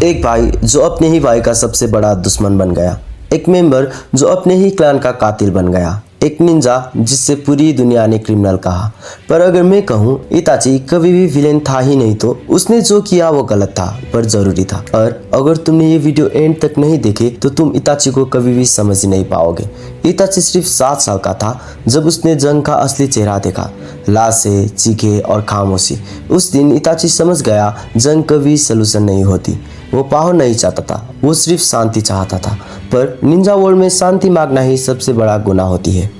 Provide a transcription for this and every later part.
एक भाई जो अपने ही भाई का सबसे बड़ा दुश्मन बन गया, एक मेंबर जो अपने ही क्लान का कातिल बन गया, एक निंजा जिससे पूरी दुनिया ने क्रिमिनल कहा। पर अगर मैं कहूँ इताची कभी भी विलेन था ही नहीं तो उसने जो किया वो गलत था पर जरूरी था। और अगर तुमने ये वीडियो एंड तक नहीं देखे तो तुम इताची को कभी भी समझ ही नहीं पाओगे। इताची सिर्फ 7 साल का था जब उसने जंग का असली चेहरा देखा, लाशें, चीखे और खामोशी। उस दिन इताची समझ गया जंग कभी सलूशन नहीं होती। वो पावर नहीं चाहता था, वो सिर्फ शांति चाहता था। पर निंजा वर्ल्ड में शांति मांगना ही सबसे बड़ा गुनाह होती है।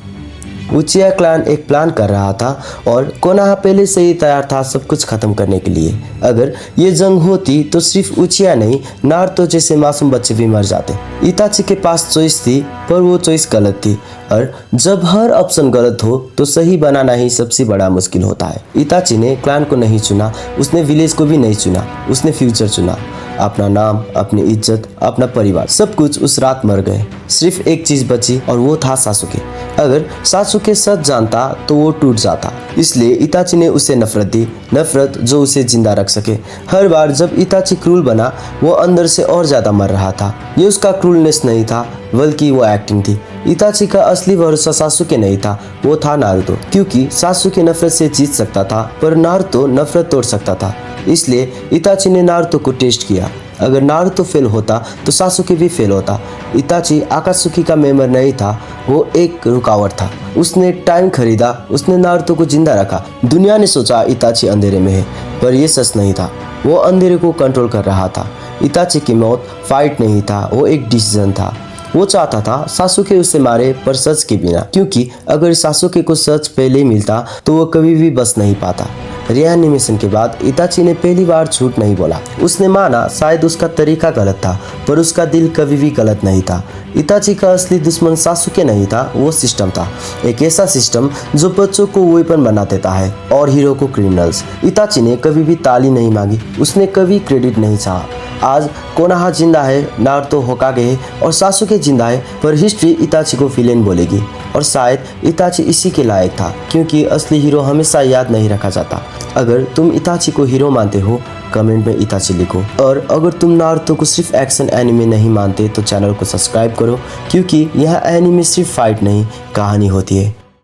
उचिया क्लान एक प्लान कर रहा था और कोनोहा पहले से ही तैयार था सब कुछ खत्म करने के लिए। अगर ये जंग होती तो सिर्फ उचिया नहीं, नारुतो जैसे मासूम बच्चे भी मर जाते। इताची के पास चॉइस थी पर वो चॉइस गलत थी, और जब हर ऑप्शन गलत हो तो सही बनाना ही सबसे बड़ा मुश्किल होता है। इताची ने क्लान को नहीं चुना, उसने विलेज को भी नहीं चुना, उसने फ्यूचर चुना। अपना नाम, अपनी इज्जत, अपना परिवार, सब कुछ उस रात मर गए। सिर्फ एक चीज बची और वो था सासुके। अगर सासुके सच जानता तो वो टूट जाता, इसलिए इताची ने उसे नफरत दी, नफरत जो उसे जिंदा रख सके। हर बार जब इताची क्रूल बना वो अंदर से और ज्यादा मर रहा था। ये उसका क्रूलनेस नहीं था बल्कि वो एक्टिंग थी। इताची का असली भरोसा सासुके नहीं था, वो था नारुतो। क्योंकि सासुके नफरत से जीत सकता था पर नारुतो नफरत तोड़ सकता था। इसलिए इताची ने नारुतो को टेस्ट किया। अगर नारुतो फेल होता तो सासुके भी फेल होता। इताची आकात्सुकी का मेंबर नहीं था, वो एक रुकावट था। उसने टाइम खरीदा, उसने नारुतो को जिंदा रखा। दुनिया ने सोचा इताची अंधेरे में है, पर यह सच नहीं था। वो अंधेरे को कंट्रोल कर रहा था। इताची की मौत फाइट नहीं था, वो एक डिसीजन था। वो चाहता था सासुके उसे मारे पर सच के बिना, क्योंकि अगर सासुके को सच पहले मिलता तो वो कभी भी बच नहीं पाता। रिएनिमेशन के बाद इताची ने पहली बार झूठ नहीं बोला। उसने माना शायद उसका तरीका गलत था पर उसका दिल कभी भी गलत नहीं था। इताची का असली दुश्मन सासुके नहीं था, वो सिस्टम था। एक ऐसा सिस्टम जो बच्चों को वेपन बना देता है और हीरो को क्रिमिनल्स। इताची ने कभी भी ताली नहीं मांगी, उसने कभी क्रेडिट नहीं चाहा। आज कोनोहा जिंदा है, नारुतो होकागे है और सासुके जिंदा है, पर हिस्ट्री इताची को विलेन बोलेगी। और शायद इताची इसी के लायक था, क्योंकि असली हीरो हमेशा याद नहीं रखा जाता। अगर तुम इताची को हीरो मानते हो कमेंट में इताची लिखो, और अगर तुम नारुतो को सिर्फ एक्शन एनिमे नहीं मानते तो चैनल को सब्सक्राइब करो, क्योंकि यह एनिमे सिर्फ फाइट नहीं कहानी होती है।